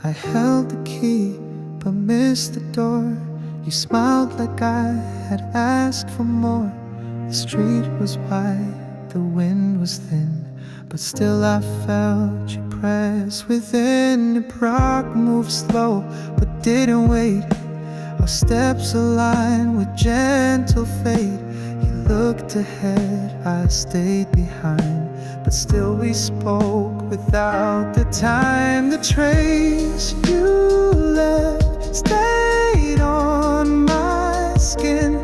I held the key but missed the door. You smiled like I had asked for more. The street was wide, the wind was thin, but still I felt you press within. The rock moved slow but didn't wait. Our steps aligned with gentle fate. You looked ahead, I stayed behind, but still we spoke without the time. The trace you left stayed on my skin.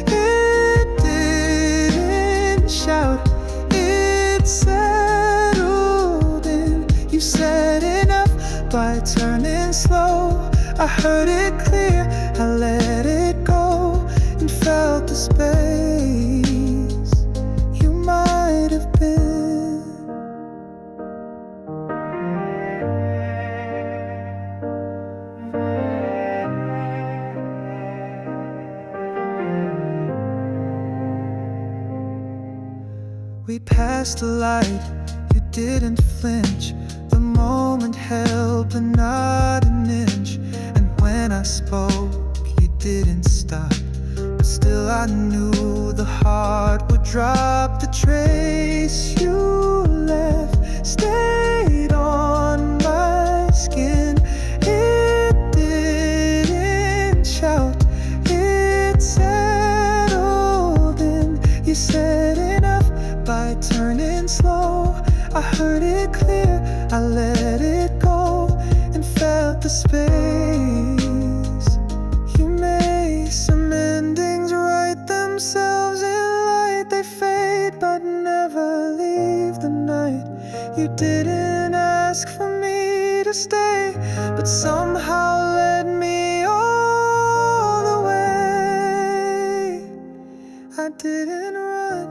It didn't shout, it settled in. You said enough by turning slow. I heard it clear, I let it go and felt the space you might have been. We passed a light, you didn't flinch. The moment held but not an inch. And when I spoke, you didn't stop, but still I knew the heart would drop. The trace you left stayed on my skin. It didn't shout, it settled in. You said enough by turning slow. I heard it clear, I let it go and felt the space you made. Some endings write themselves in light. They fade but never leave the night. You didn't ask for me to stay, but somehow led me all the way. I didn't run,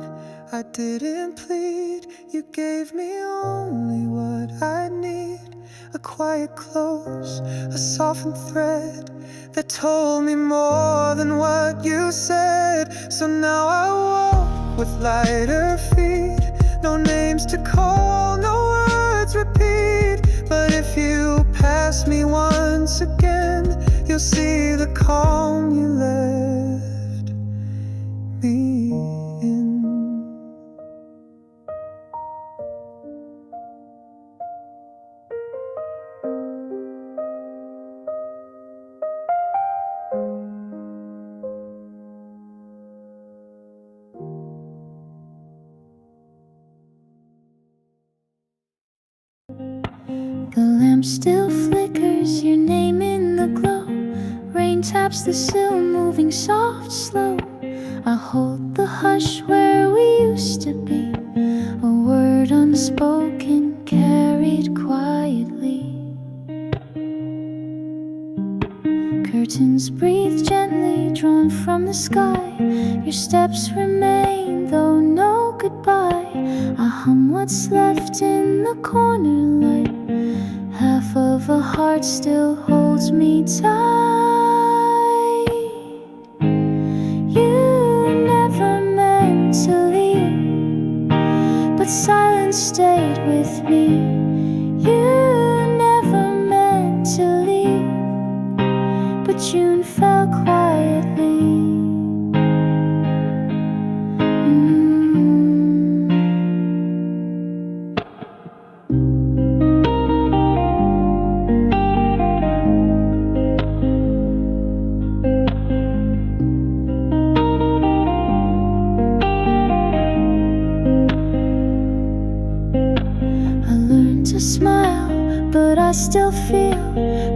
I didn't plead. You gave me only what I need. A quiet close, a softened thread that told me more than what you said. So now I walk with lighter feet. No names to call, no words repeat. But if you pass me once again, you'll see the calm you left me in. The lamp still flickers, your name in the glow. Rain taps the sill, moving soft, slow. I hold the hush where we used to be. A word unspoken, carried quietly. Curtains breathe gently, drawn from the sky. Your steps remain, though no goodbye. I hum what's left in the corner light. Half of a heart still holds me tight. You never meant to leave, but silence stayed with me. You never meant to leave, but June fell quietly. I still feel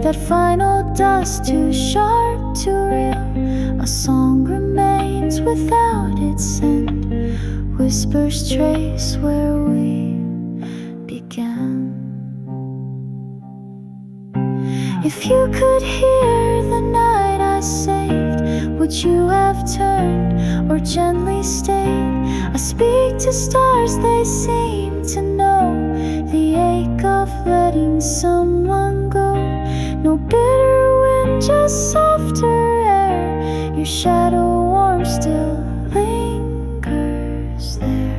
that final dust, too sharp to reel. A song remains without its end. Whispers trace where we began. If you could hear the night I saved, would you have turned or gently stayed? I speak to stars, they seem to know the ache of letting someone go. No bitter wind, just softer air. Your shadow warm still lingers there.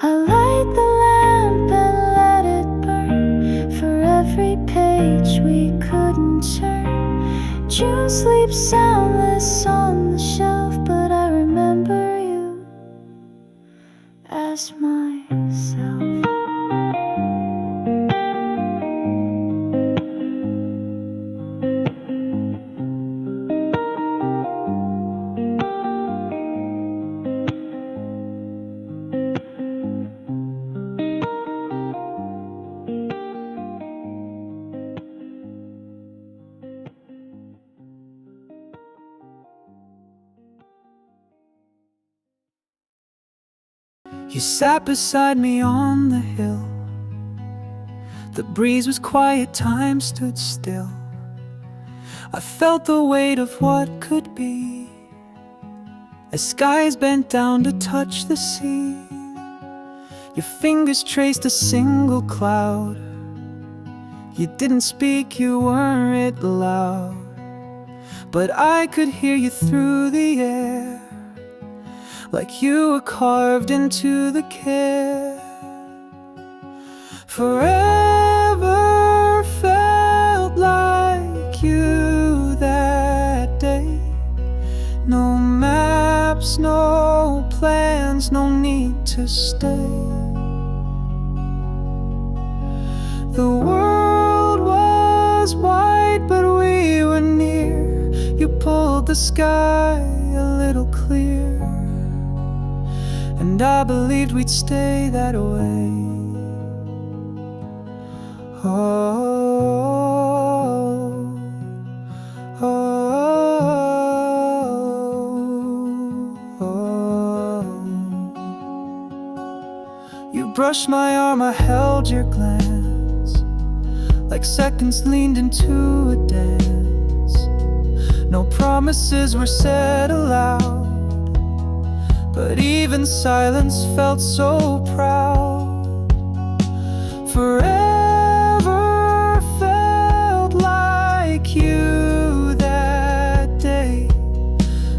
I light the lamp and let it burn for every page we couldn't turn. June sleeps soundless on the shelf, but I remember you as myself. You sat beside me on the hill. The breeze was quiet, time stood still. I felt the weight of what could be as skies bent down to touch the sea. Your fingers traced a single cloud. You didn't speak, you weren't loud, but I could hear you through the air, like you were carved into the care. Forever felt like you that day. No maps, no plans, no need to stay. The world was wide, but we were near. You pulled the sky a little clear, and I believed we'd stay that way. Oh, oh, oh, oh. You brushed my arm, I held your glance, like seconds leaned into a dance. No promises were said aloud, but even silence felt so proud. Forever felt like you that day.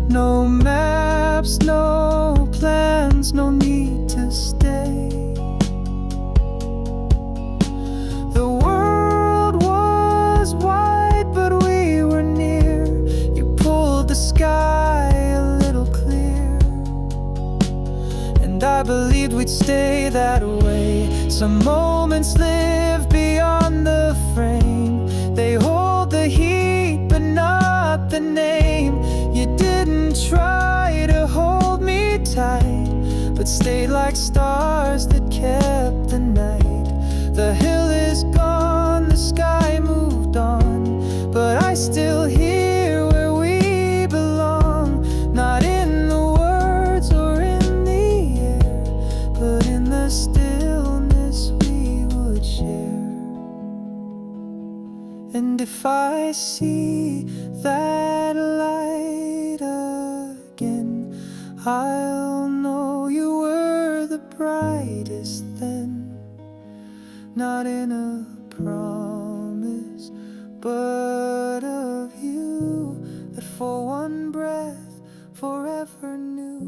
No maps, no plans, no need to stay. The world was wide, but we were near. You pulled the sky a little clear, and I believed we'd stay that way. Some moments live beyond the frame. They hold the heat, but not the name. You didn't try to hold me tight, but stayed like stars that kept the night. The hill is gone, the sky moved on, but I still hear where we belong. Not in the words or in the air, but in the stillness we would share. And if I see that light again, I'll know you were the brightest then. Not in a promise, but of you that for one breath forever knew.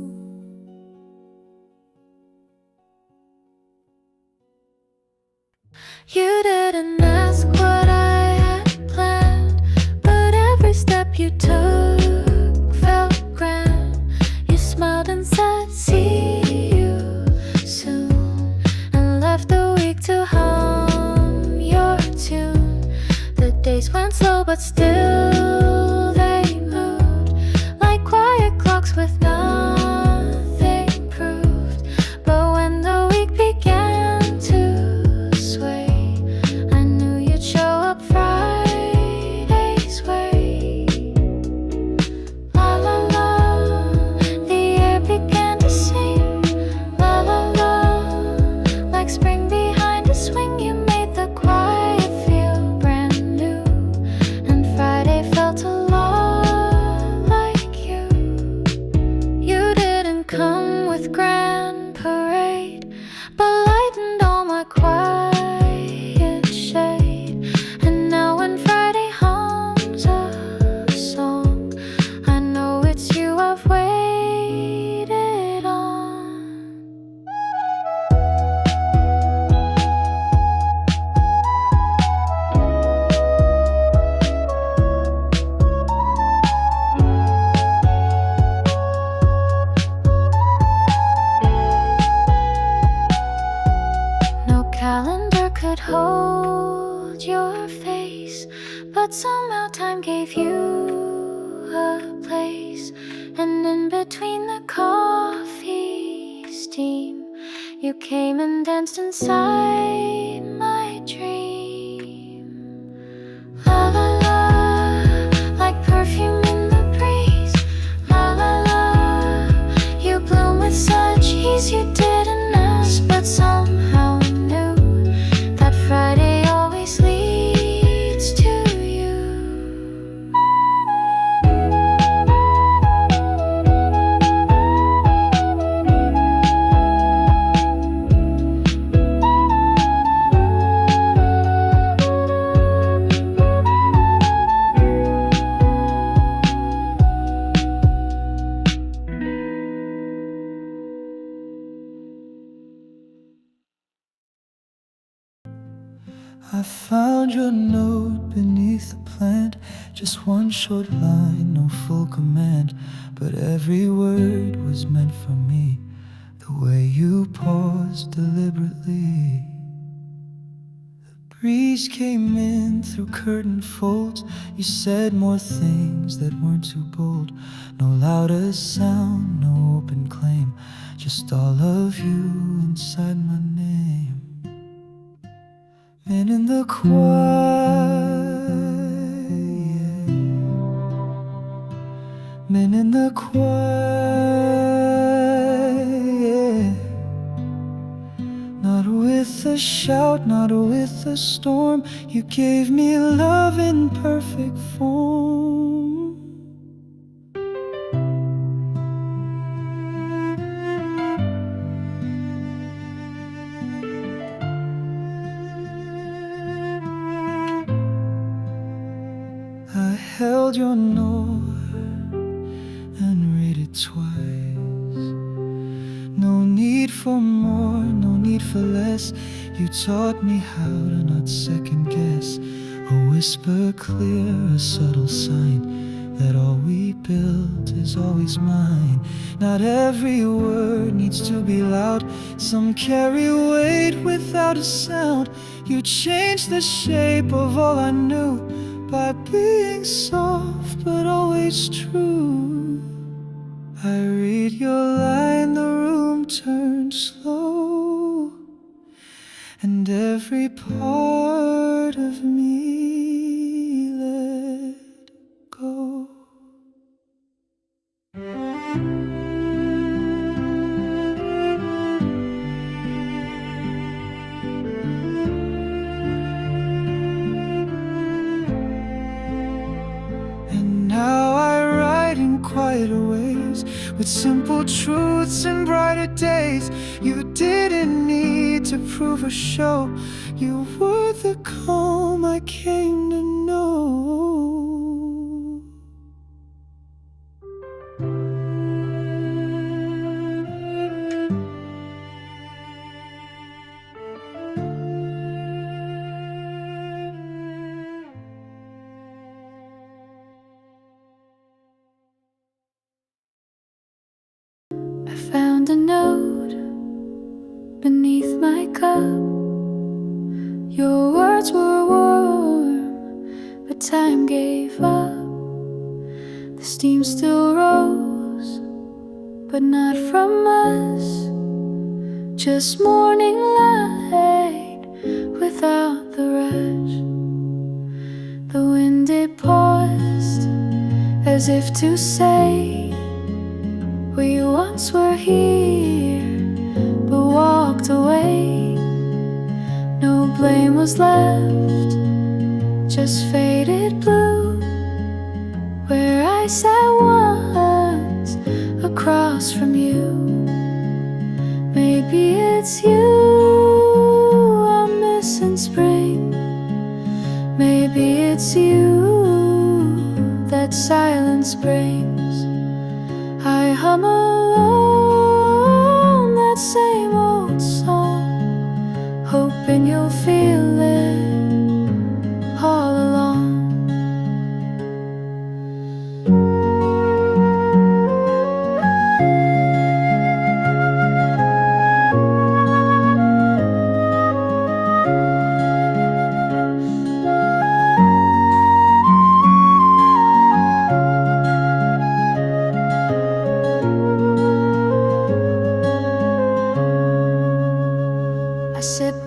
You didn't ask what I had planned, but every step you took felt grand. You smiled and said, see you soon, and left the week to hum your tune. The days went slow, but still they moved like quiet clocks with nothing proved. But when the week began to sway, I knew you'd show up Friday's way. La la la, the air began to sing. La la la, like spring behind a swing. You made the quiet feel brand new, and Friday but somehow time gave you a place. And in between the coffee steam, you came and danced inside my dream. La la la, like perfume in the breeze. La la la, you bloom with such ease. You didn't ask, but somehow knew that Friday always leads to you. I found your note beneath the plant, just one short line, no full command, but every word was meant for me, the way you paused deliberately. The breeze came in through curtain folds, you said more things that weren't too bold, no louder sound, no open claim, just all of you inside my name. Men in the quiet, men in the quiet, not with a shout, not with a storm, you gave me love in perfect form. I held your note and read it twice. No need for more, no need for less. You taught me how to not second guess. A whisper clear, a subtle sign that all we built is always mine. Not every word needs to be loud. Some carry weight without a sound. You changed the shape of all I knew by being soft but always true. I read your line, the room turned slow, and every part of me let go. Now I write in quieter ways, with simple truths and brighter days. You didn't need to prove or show, you were the calm I came to know. I found a note beneath my cup. Your words were warm, but time gave up. The steam still rose, but not from us. Just morning light without the rush. The wind it paused, as if to say, we once were here, but walked away. No blame was left, just faded blue, where I sat once across from you. Maybe it's you I'm missing spring. Maybe it's you that silence brings. I hum alone that same old song, hoping you'll feel it all along.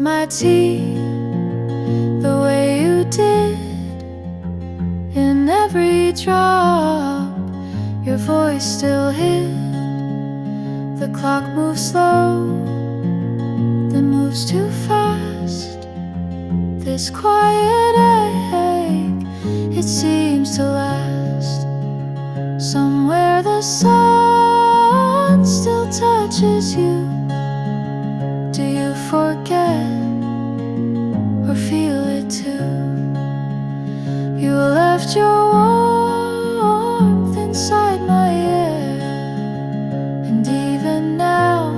my teeth the way you did. In every drop, your voice still hit. The clock moves slow, then moves too fast. This quiet ache, it seems to last. Somewhere the sun still touches you. Do you forget or feel it too? You left your warmth inside my ear, and even now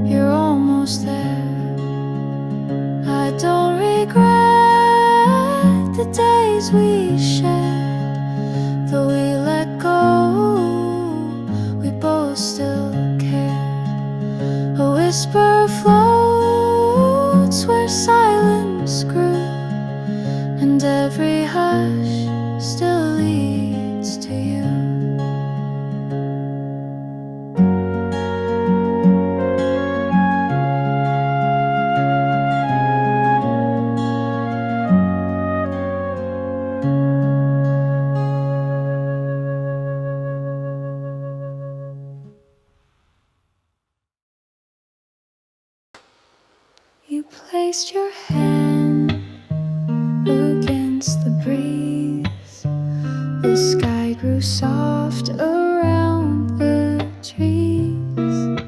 you're almost there. I don't regret the days we shared. Though we let go, we both still care. A whisper floats where silence grew, and every hush still leads to you. You placed your hand against the breeze. The sky grew soft around the trees.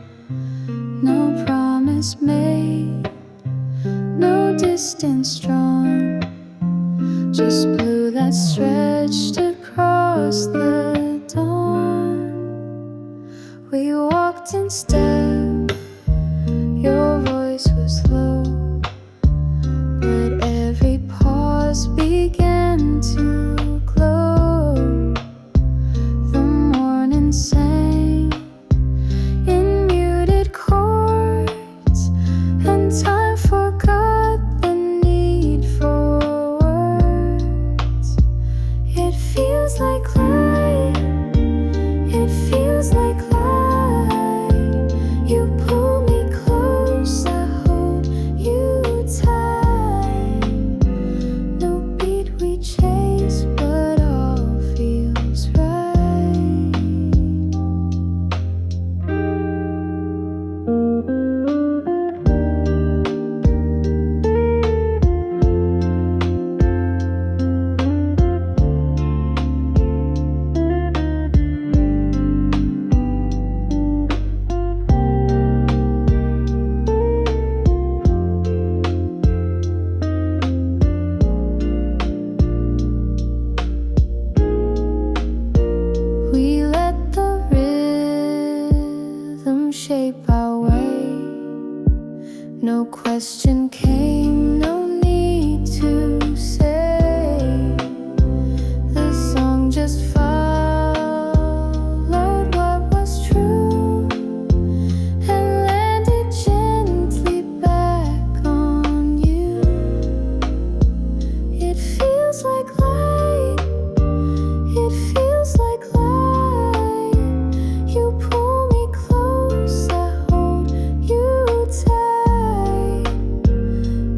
No promise made, no distance drawn, just blue that stretched across the dawn. We walked in step, your voice was low, but every pause began to glow. The morning sang in muted chords, and time forgot the need for words. It feels like light, it feels like light. You pull me close, I hold you tight. No beat we chase, but all feels right. We let the rhythm shape our way. No question came, no need to say. The song just followed what was true and landed gently back on you. It feels like light, it feels like light. You pull me close, I hold you tight.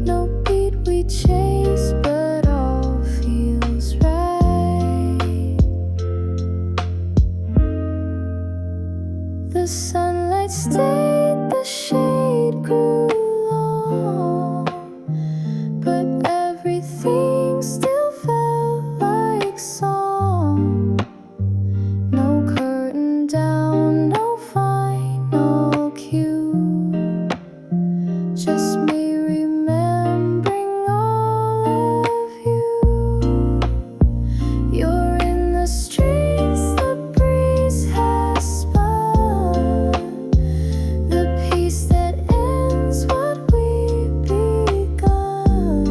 No beat we chase, but all feels right. The sunlight stayed, the shade grew long, but everything still felt like song. No curtain down, no final cue, just me remembering all of you. You're in the streets, the breeze has spun, the peace that ends what we've begun.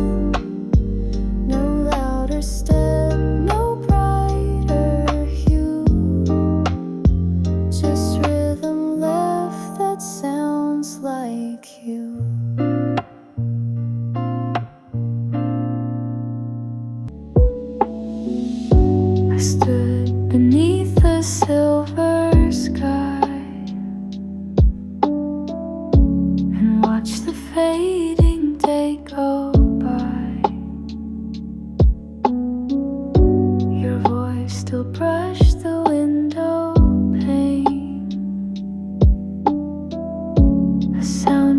No louder step, no brighter hue, just rhythm left that sounds like you. I stood beneath the silver sky and watched the fade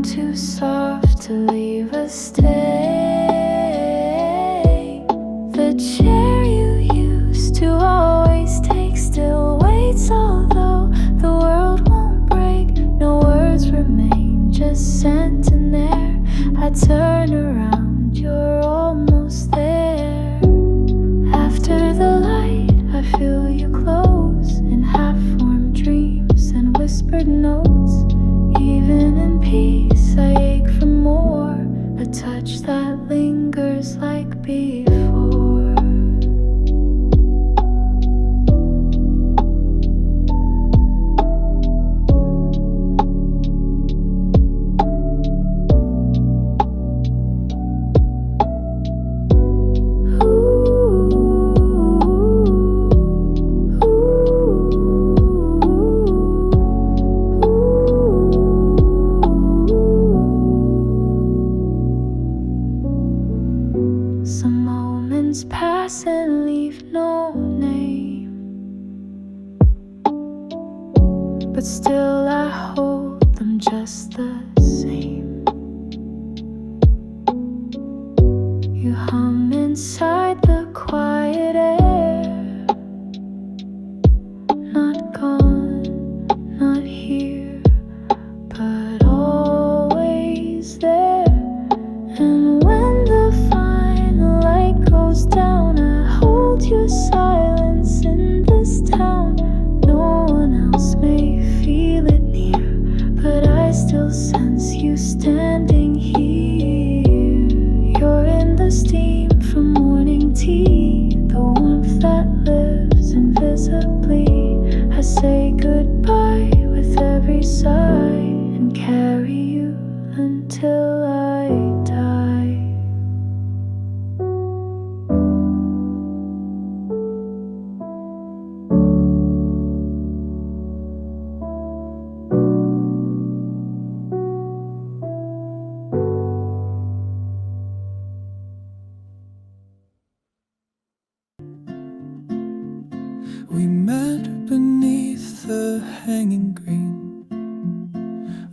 too soft to leave a stay. The chair you used to always take still waits, although the world won't break. No words remain, just scent and air. I turn around, you're almost there. After the light, I feel you close in half-formed dreams and whispered notes. Even in peace, I ache for more, a touch that lingers like before. Some moments pass and leave no name, but still I hold them just the same. You hum inside the quiet air, not gone, not here, but always there. And when the light goes down, I hold your silence in this town. No one else may feel it near, but I still sense you standing here. You're in the steam from morning tea, the warmth that lives invisibly. I say goodbye with every sigh and carry you until I die. We met beneath the hanging green,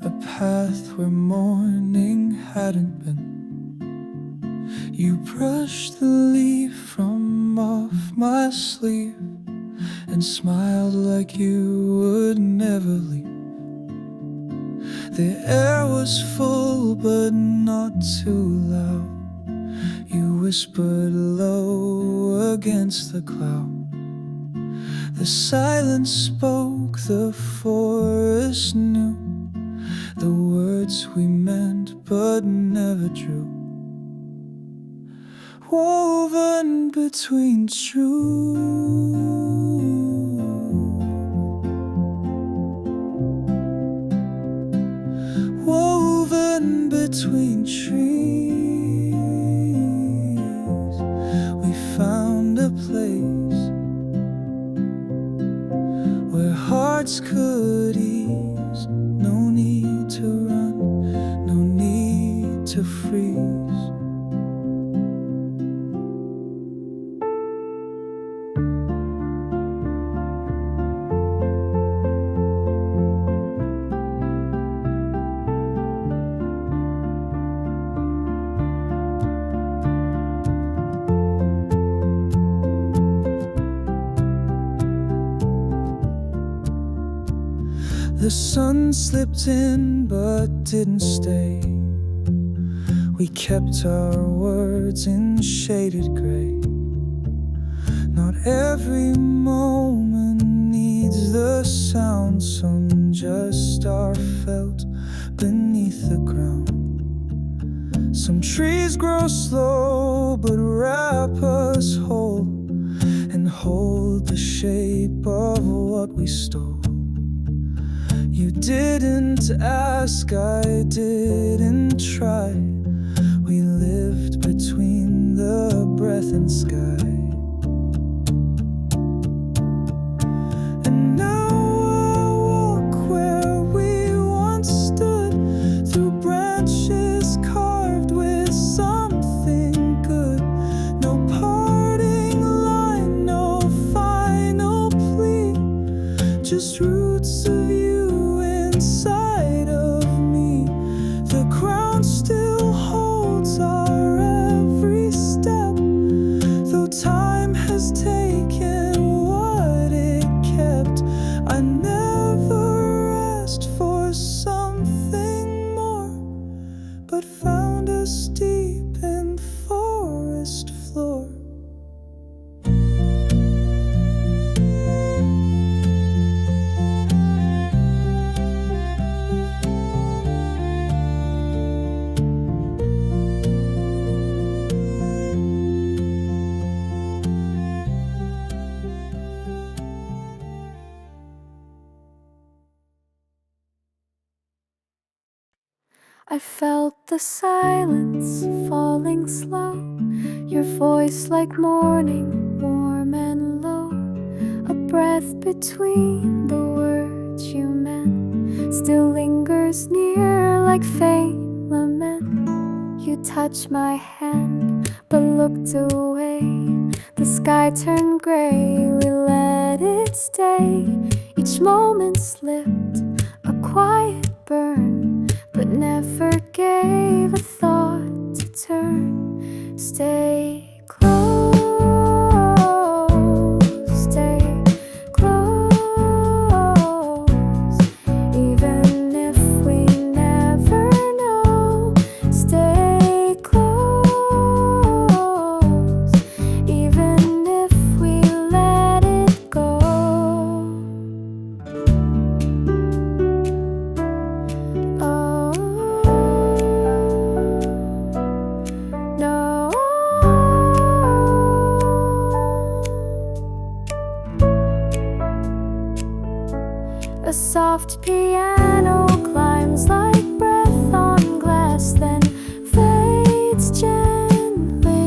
a path where morning hadn't been. You brushed the leaf from off my sleeve and smiled like you would never leave. The air was full but not too loud. You whispered low against the cloud. The silence spoke, the forest knew the words we meant but never drew. Woven between woven between trees, we found a place where hearts could ease. No need to run, no need to freeze. The sun slipped in but didn't stay. We kept our words in shaded gray. Not every moment needs the sound. Some just are felt beneath the ground. Some trees grow slow but wrap us whole and hold the shape of what we stole. You didn't ask, I didn't try. We lived between the breath and sky. And now I walk where we once stood, through branches carved with something good. No parting line, no final plea, just roots of you inside of me. The what found us deep in the forest floor. I felt the silence falling slow, your voice like morning, warm and low, a breath between the words you meant, still lingers near like faint lament. You touched my hand, but looked away, the sky turned gray, we let it stay. Each moment slipped, a quiet burn, but never gave a thought to turn. Stay close, stay close, even if we never know. Stay close, even if we let it go. A soft piano climbs like breath on glass, then fades gently.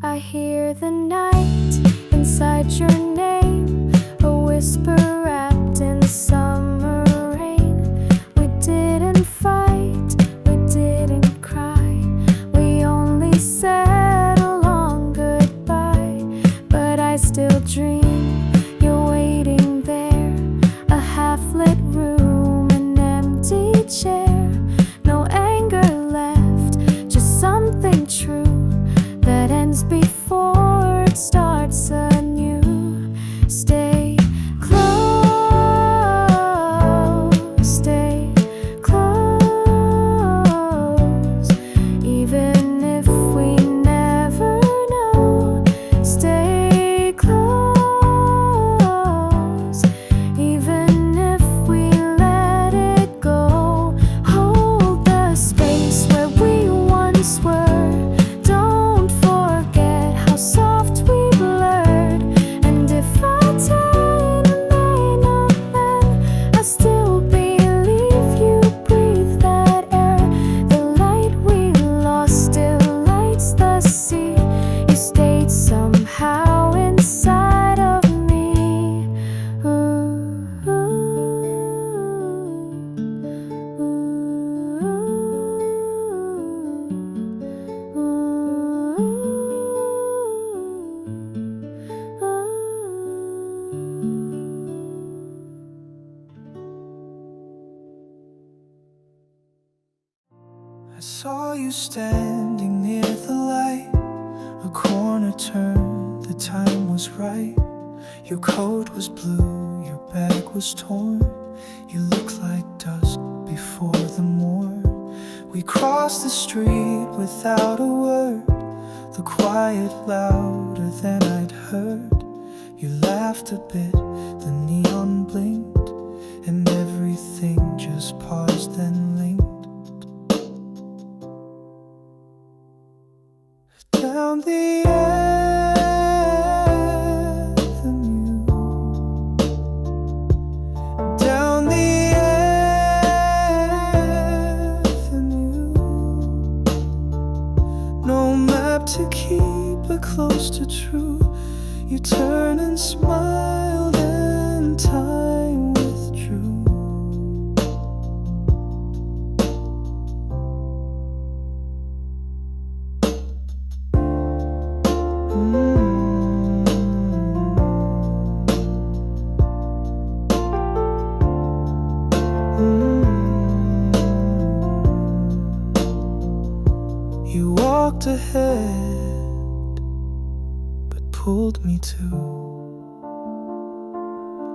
I hear the night inside your name, a whisper wrapped in summer rain. We didn't fight, we didn't cry, we only said a long goodbye. But I still dream you're waiting there, a half-lit room, an empty chair, no anger left, just something true that ends before it starts anew. Stay close, stay close, even if we never know. Stay close, even if we let it go. Hold the space where we once were. Don't forget how soft we blurred. And if I turn and may not end, I still believe you breathe that air. The light we lost still lights the sea. You stayed somehow inside of me. Ooh, I saw you standing near the light, a corner turned, the time was right. Your coat was blue, your bag was torn, you looked like dusk before the morn. We crossed the street without a word, the quiet louder than I'd heard. You laughed a bit, the neon blinked, and everything just paused and linked. Down the avenue, down the avenue, no map to keep but close to true. You turned and smiled and time withdrew. You walked ahead, but pulled me to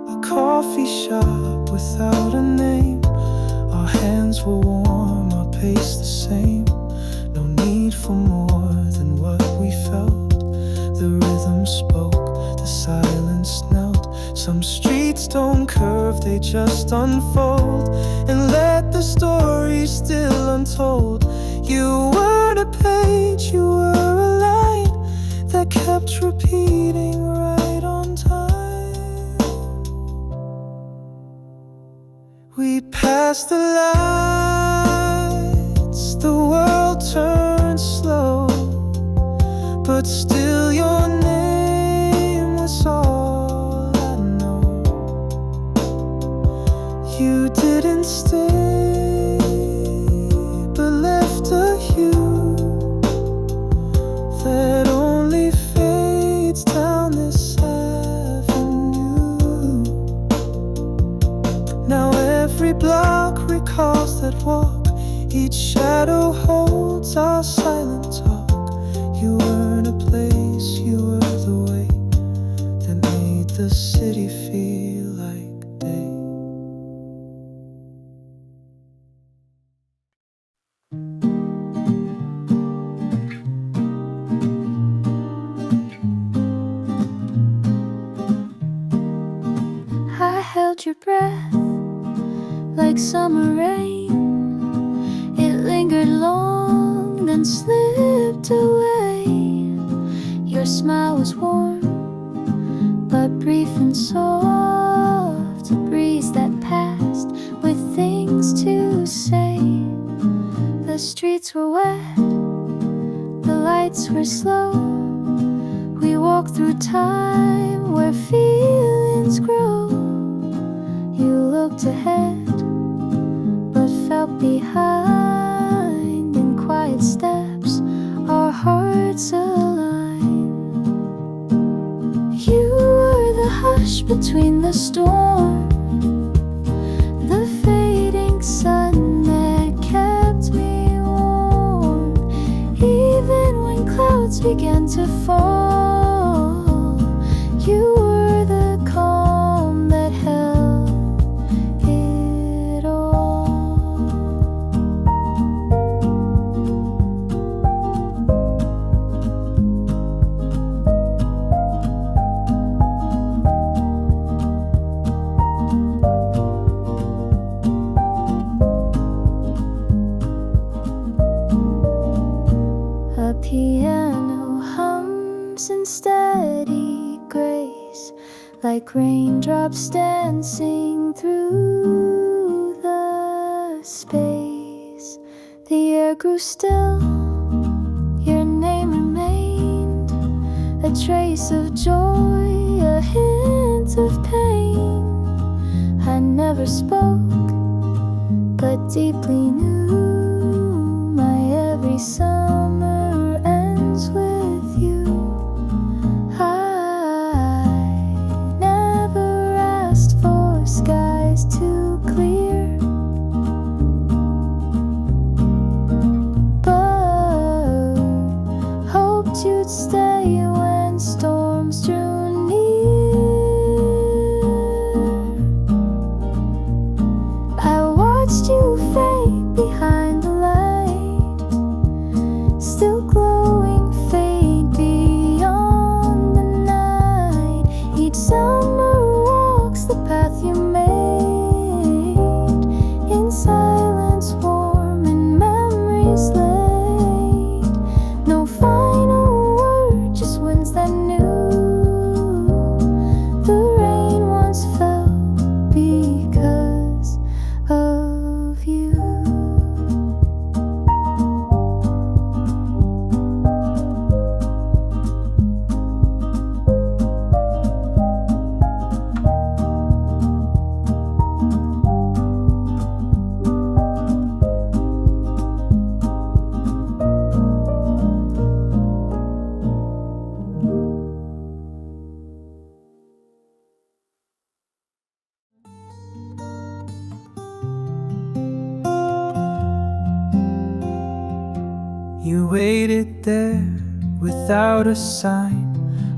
a coffee shop without a name. Our hands were warm pace the same. No need for more than what we felt. The rhythm spoke, the silence knelt. Some streets don't curve, they just unfold. And let the story still untold. You weren't a page, you were a line that kept repeating right on time. We passed the lights, the world turned slow, but still your name was all I know. You didn't stay, but left a hue that only fades down this avenue. Now every block recalls that walk, each shadow holds our silent talk. You weren't a place, you were the way that made the city feel like day. I held your breath like summer rain. It lingered long, then slipped away. Your smile was warm, but brief and soft. A breeze that passed with things to say. The streets were wet, the lights were slow. We walked through time where feelings grow. You looked ahead, but felt behind. In quiet steps, our hearts aligned. You were the hush between the storm, the fading sun that kept me warm. Even when clouds began to fall, you were the calm that held it all. A piano hums in steady grace, like raindrops dancing through the space. The air grew still, your name remained, a trace of joy, a hint of pain. I never spoke, but deeply knew my every summer ends with you. I never asked for skies too clear, but hoped you'd stay when storms drew near. I watched you fade behind the light, still glowing, fade beyond the night. Each summer walks the path you made, in silence warm and memories laid. No final word, just winds that knew the rain once fell because of you. You waited there without a sign.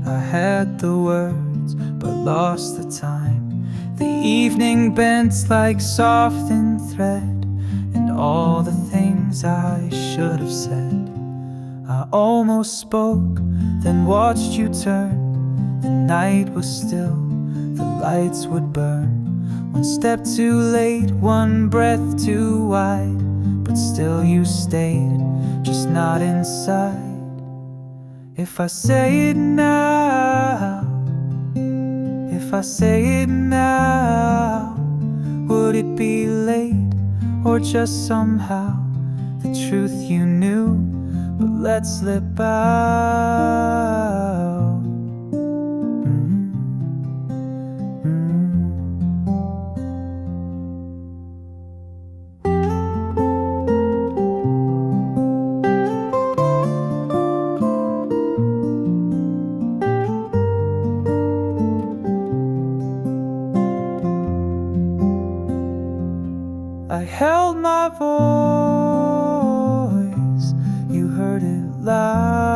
I had the words but lost the time. The evening bent like softened thread, and all the things things I should have said. I almost spoke, then watched you turn. The night was still, the lights would burn. One step too late, one breath too wide. But still you stayed, just not inside. If I say it now, if I say it now, would it be late or just somehow the truth you knew but let slip out? I held my voice, you heard it loud.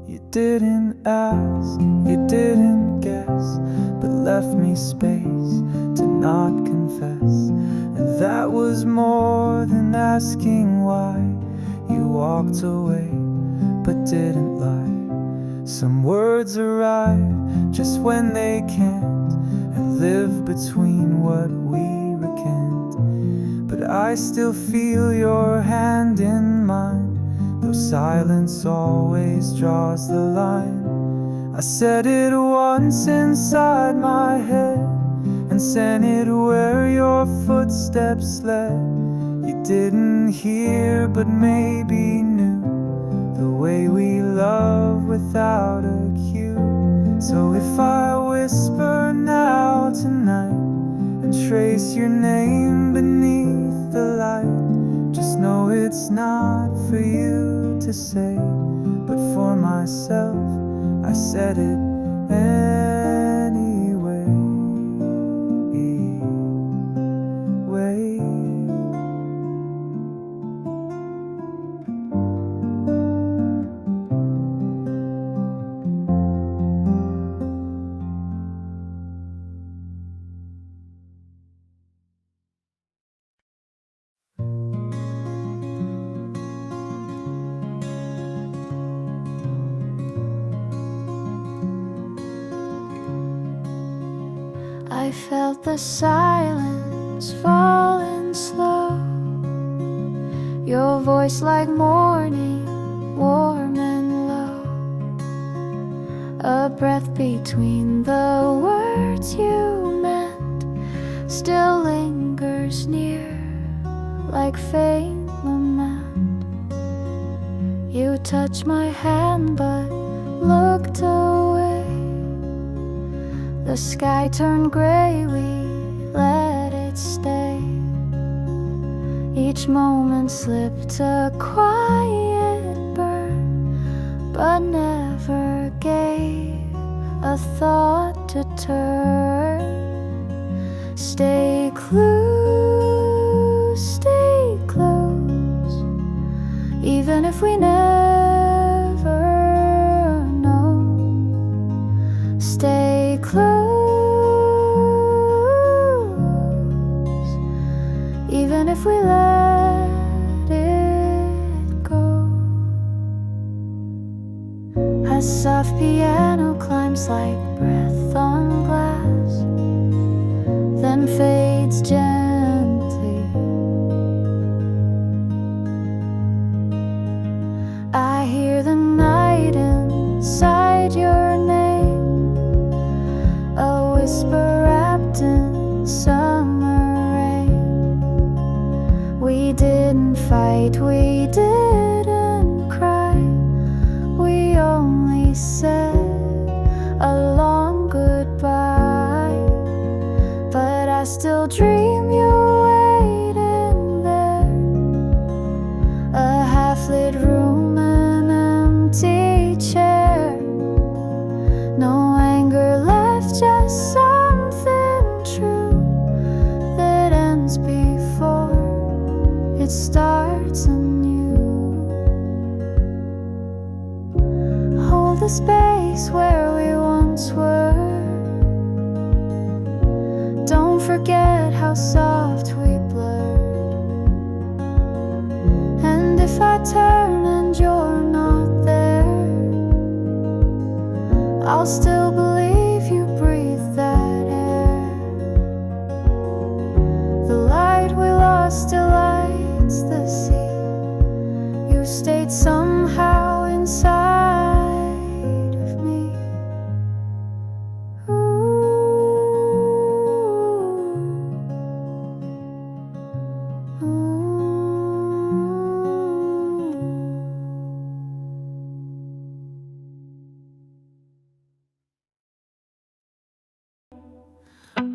You didn't ask, you didn't guess, but left me space to not confess. And that was more than asking why. You walked away but didn't lie. Some words arrive just when they can't, and live between what we recant. But I still feel your hand in mine, though silence always draws the line. I said it once inside my head, and sent it where your footsteps led. You didn't hear but maybe knew the way we love without a cue. So if I whisper now tonight and trace your name beneath the light, just know it's not for you to say, but for myself. I said it anyway. I felt the silence falling slow, your voice like morning, warm and low. A breath between the words you meant still lingers near, like faint lament. You touched my hand but looked away. The sky turned gray, we let it stay. Each moment slipped a quiet burn, but never gave a thought to turn. Stay close, even if we never know. Stay close, even if we let it go. A soft piano climbs like breath on glass, then fades gently. I hear the night inside your name, a whisper wrapped in summer rain. We didn't fight, we didn't cry, we only said a long goodbye. But I still dream you're waiting there, a half-lit room, an empty chair. No anger left, just something true that ends before it starts anew. Hold the space where we once were. Don't forget how soft we blurred. And if I turn and you're not there, I'll still believe you breathe that air. The light we lost still lights the sea. You stayed somehow inside of me.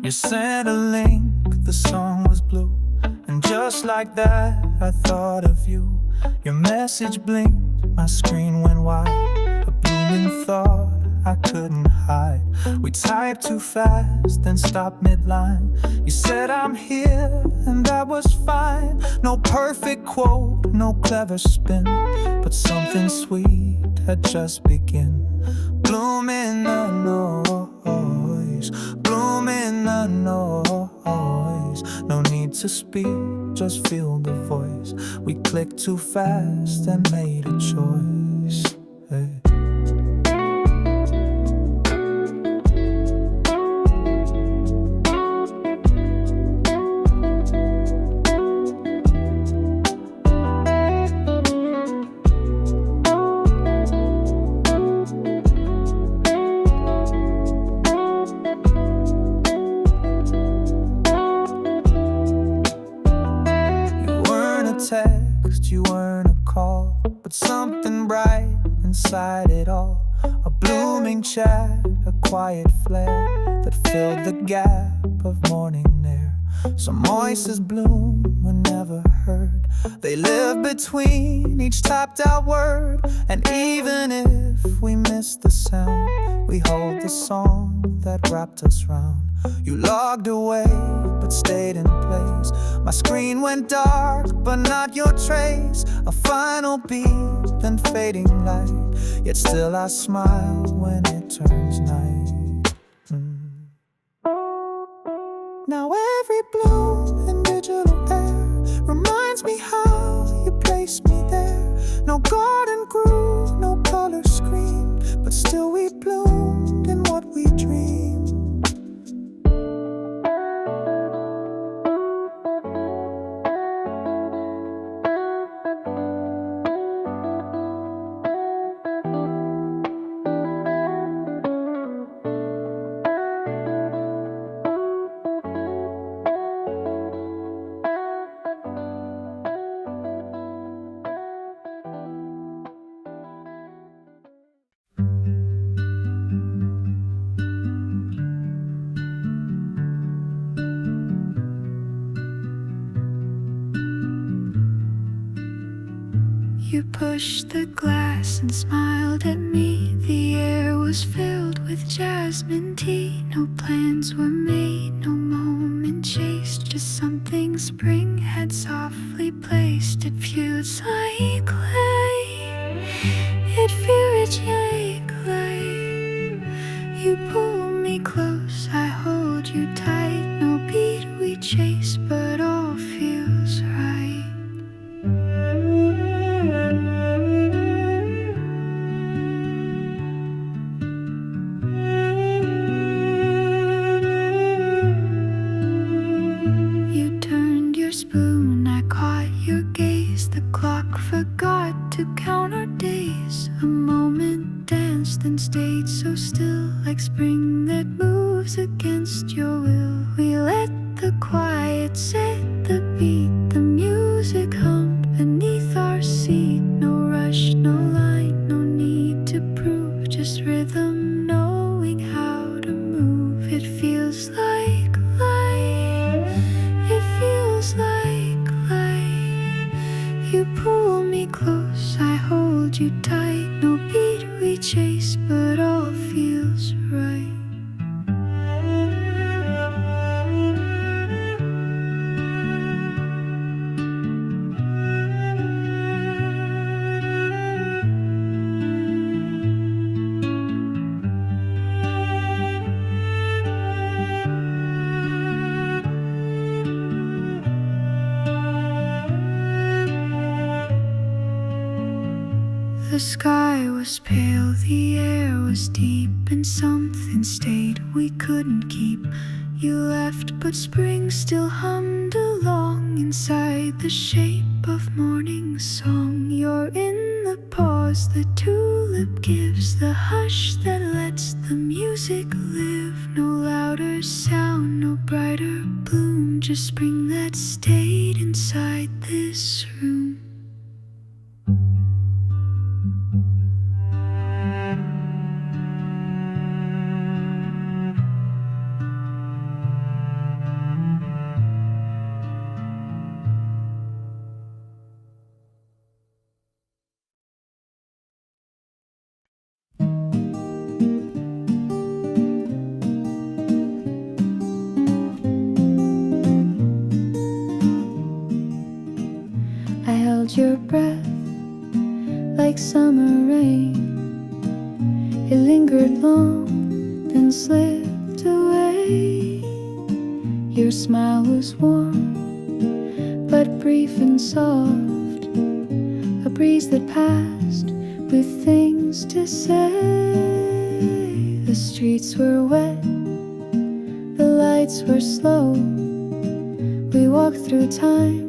You sent a link, the song was blue, and just like that I thought of you. Your message blinked, my screen went wide, a blooming thought I couldn't hide. We typed too fast, then stopped midline. You said I'm here, and that was fine. No perfect quote, no clever spin, but something sweet had just begun. Bloom in the noise, bloom in the noise. No need to speak, just feel the voice. We clicked too fast and made a choice. Hey. Text, you weren't a call, but something bright inside it all. A blooming chat, a quiet flare that filled the gap of morning air. Some voices bloom were never heard. They live between each tapped out word. And even if we miss the sound, we hold the song that wrapped us round. You logged away, but stayed in place. My screen went dark, but not your trace. A final beat, then fading light. Yet still I smile when it turns night. Now every bloom in digital air reminds me how you placed me there. No garden grew, no color screen, but still we bloomed in what we dreamed. You pushed the glass and smiled at me. The air was filled with jasmine tea. No plans were made, no moment chased. Just something spring had softly placed. It feels like clay. It feels like clay. You pull me close, I hold you tight. No beat we chase, but all feels right. Forgot to count our days. A moment danced and stayed so still, like spring that moves against your will. We let the quiet set the beat, the music hummed beneath our seat. No rush, no line, no need to prove, just rhythm, knowing how to move. It feels like light. It feels like light. You pull me close, I hold you tight. No beat we chase, but all feels right. The sky was pale, the air was deep, and something stayed we couldn't keep. You left, but spring still hummed along inside the shape of morning song. You're in the pause the tulip gives, the hush that lets the music live. No louder sound, no brighter bloom, just spring that stayed inside this room. Your breath like summer rain. It lingered long, then slipped away. Your smile was warm, but brief and soft, a breeze that passed with things to say. The streets were wet, the lights were slow. We walked through time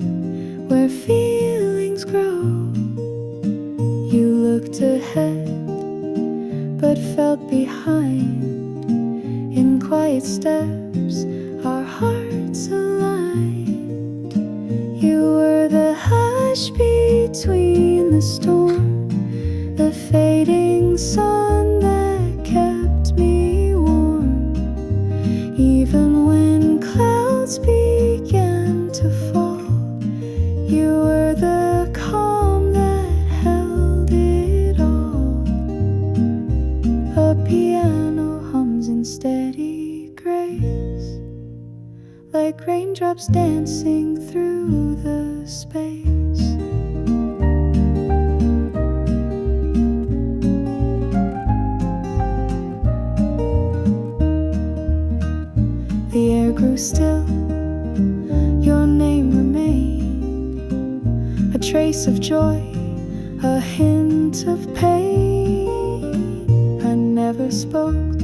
where feelings grow. You looked ahead, but felt behind. In quiet steps, our hearts aligned. You were the hush between the storm, the fading sun that kept me warm. Even when clouds began to fall, you were the calm that held it all. A piano hums in steady grace, like raindrops dancing through the space. The air grew still, your name remained. A trace of joy, a hint of pain. I never spoke,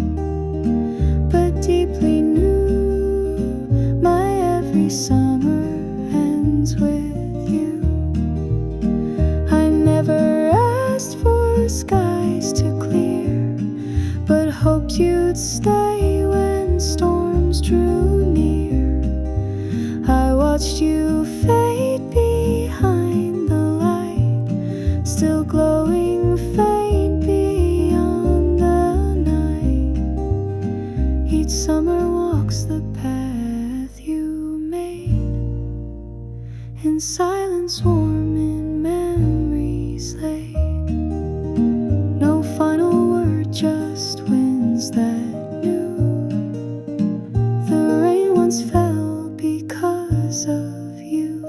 but deeply knew my every summer ends with you. I never asked for skies to clear, but hoped you'd stay when storms drew near. I watched you fade behind the light, still glowing faint beyond the night. Each summer walks the path you made, in silence warm in memories laid. No final word, just winds that knew the rain once fell because of you.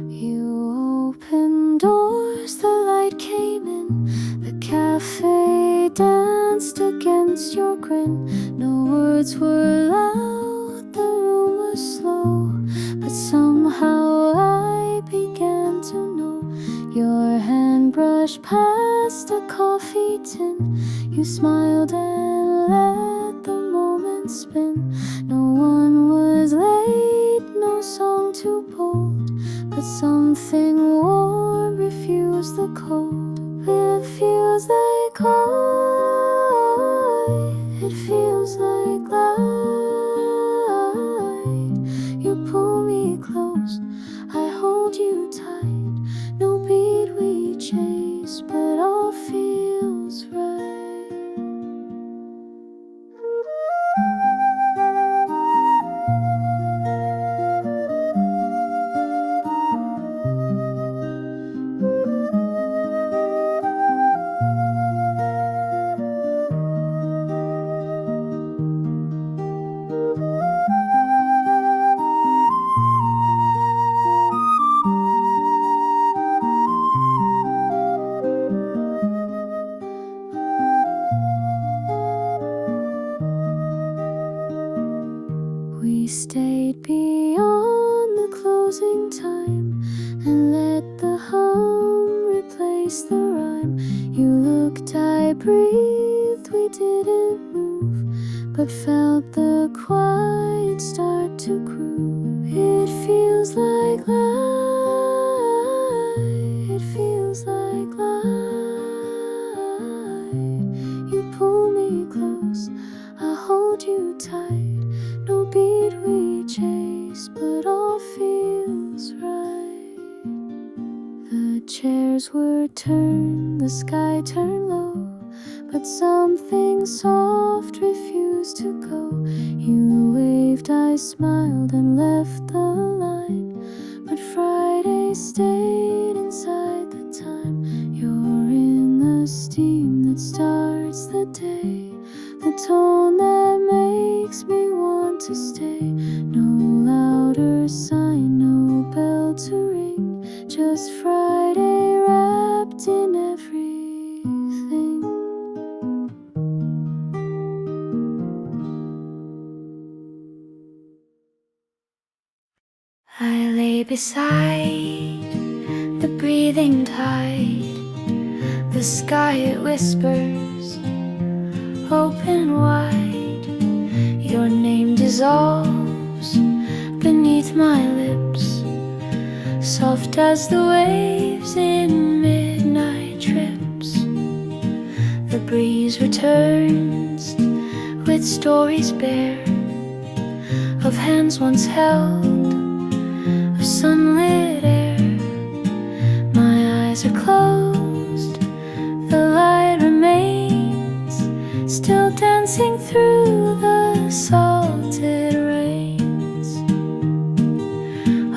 You opened doors, the light came in, the cafe danced against your grin. No words were loud, the room was slow, but somehow I began to know. Your hand brushed past a coffee tin, you smiled and let the moment spin. No one was late, no song too bold, but something warm refused the cold. It feels like home, it feels like light. You pull me close, I hold you tight. No beat we chase, but all feels right. erase the rhyme. You looked, I breathed, we didn't move, but felt the quiet start to groove. It feels like light, it feels like light. You pull me close, I hold you tight. No beat we chase, but all feels right. The chairs were turned, the sky turned low, but something soft refused to go. You waved, I smiled and left the line, but Friday stayed inside the time. You're in the steam that starts the day, the tone that makes me want to stay. No louder sign, no bell to ring, just Friday wrapped in everything. I lay beside the breathing tide, the sky it whispers open wide. Your name dissolves beneath my lips, soft as the waves in midnight trips. The breeze returns with stories bare of hands once held, of sunlit air. My eyes are closed, the light remains, still dancing through the salted rains.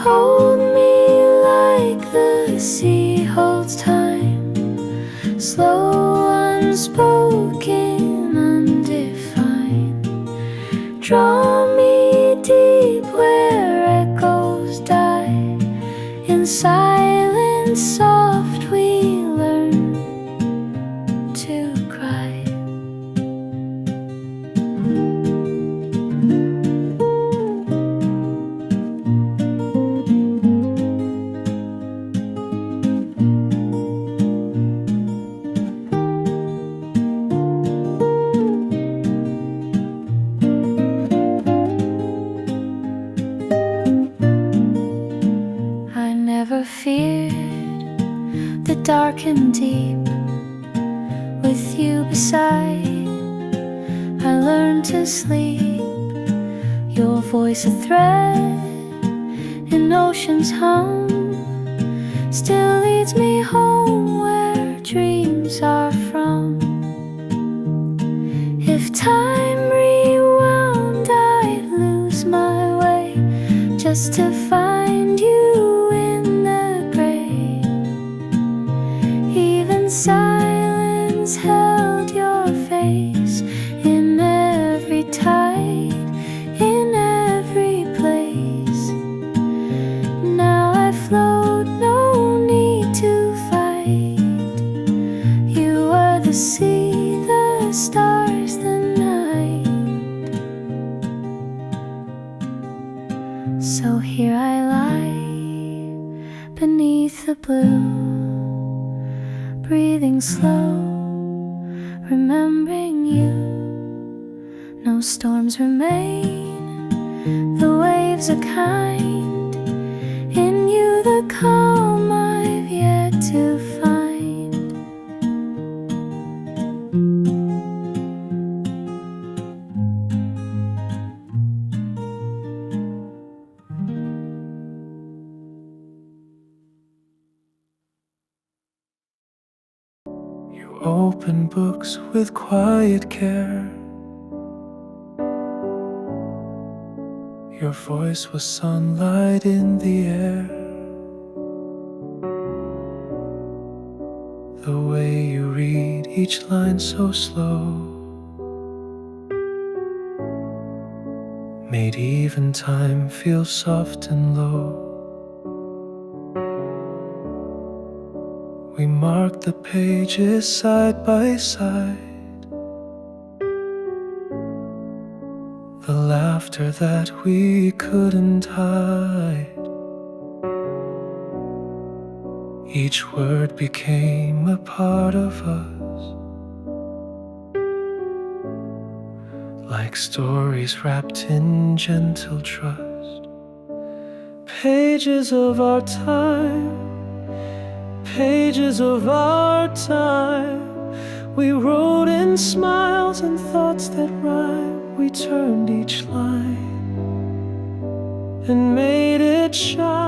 Hold me like the sea holds time, slow, unspoken, undefined. Draw me deep where echoes die, in silence soft we learn to cry. Feared the dark and deep. With you beside, I learned to sleep. Your voice a thread in ocean's hum still leads me home where dreams are from. If time rewound, I'd lose my way just to find you in the gray. Even silence held your face in every tide, in every place. Now I float, no need to fight. You are the sea, the stars, the night. So here I lie beneath the blue, breathing slow, remembering you. No storms remain, the waves are kind. In you the calm I've yet to find. You open books with quiet care. Your voice was sunlight in the air. The way you read each line so slow made even time feel soft and low. We marked the pages side by side, the laughter that we couldn't hide. Each word became a part of us, like stories wrapped in gentle trust. Pages of our time, pages of our time. We wrote in smiles and thoughts that rhyme. We turned each line and made it shine.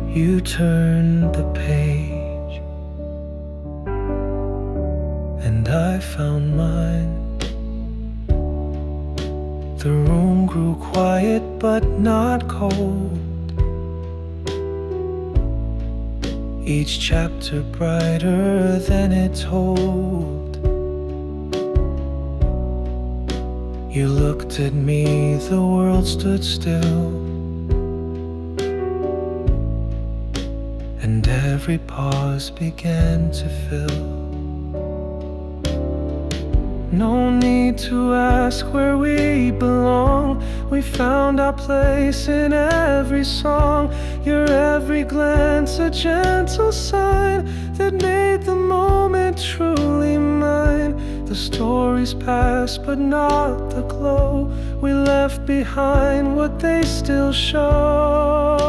You turned the page, and I found mine. The room grew quiet but not cold, each chapter brighter than it told. You looked at me, the world stood still, and every pause began to fill. No need to ask where we belong. We found our place in every song. Your every glance a gentle sign that made the moment truly mine. The stories passed but not the glow. We left behind what they still show.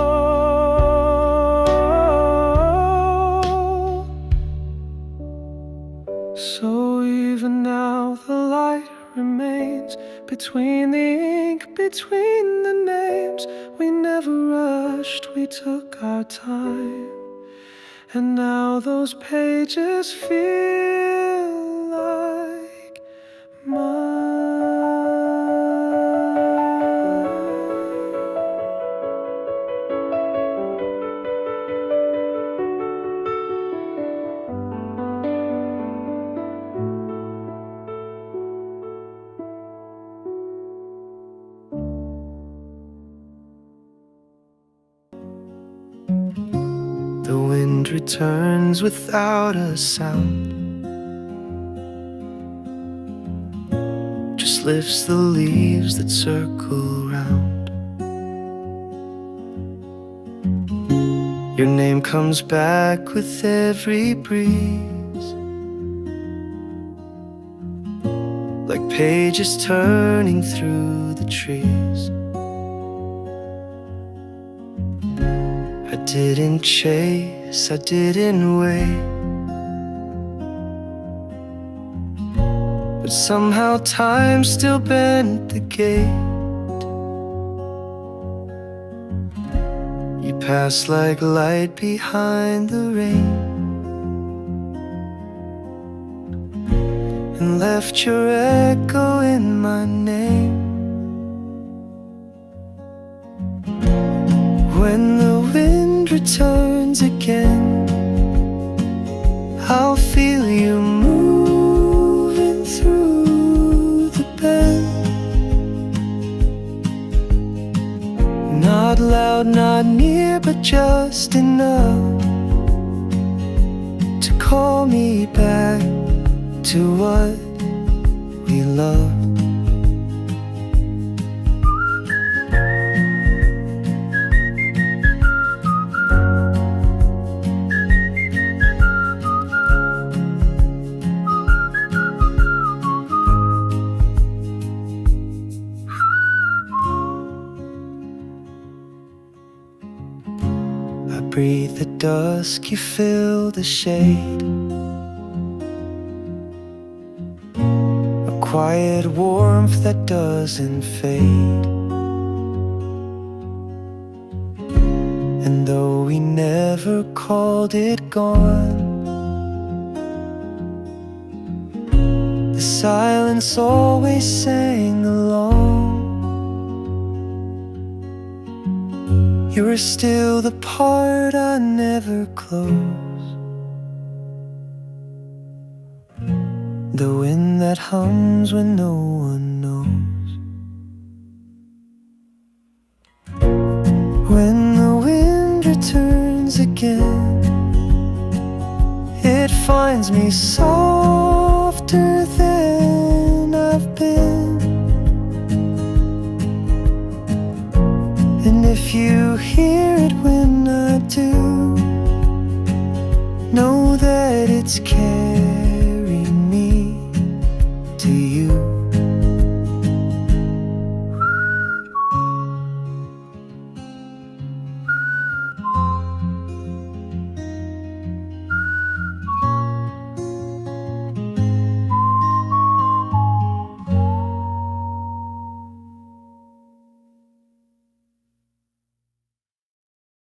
So even now the light remains between the ink, between the names. We never rushed, we took our time, and now those pages feel like mine. The wind returns without a sound, just lifts the leaves that circle round. Your name comes back with every breeze, like pages turning through the trees. I didn't chase, I didn't wait, but somehow time still bent the gate. You passed like light behind the rain, and left your echo in my name. When the wind returns again, I'll feel you moving through the bend. Not loud, not near, but just enough to call me back to what we love. Breathe the dusk, you feel the shade, a quiet warmth that doesn't fade. And though we never called it gone, the silence always sang along. You were still the part I never closed, the wind that hums when no one knows. When the wind returns again, it finds me softer than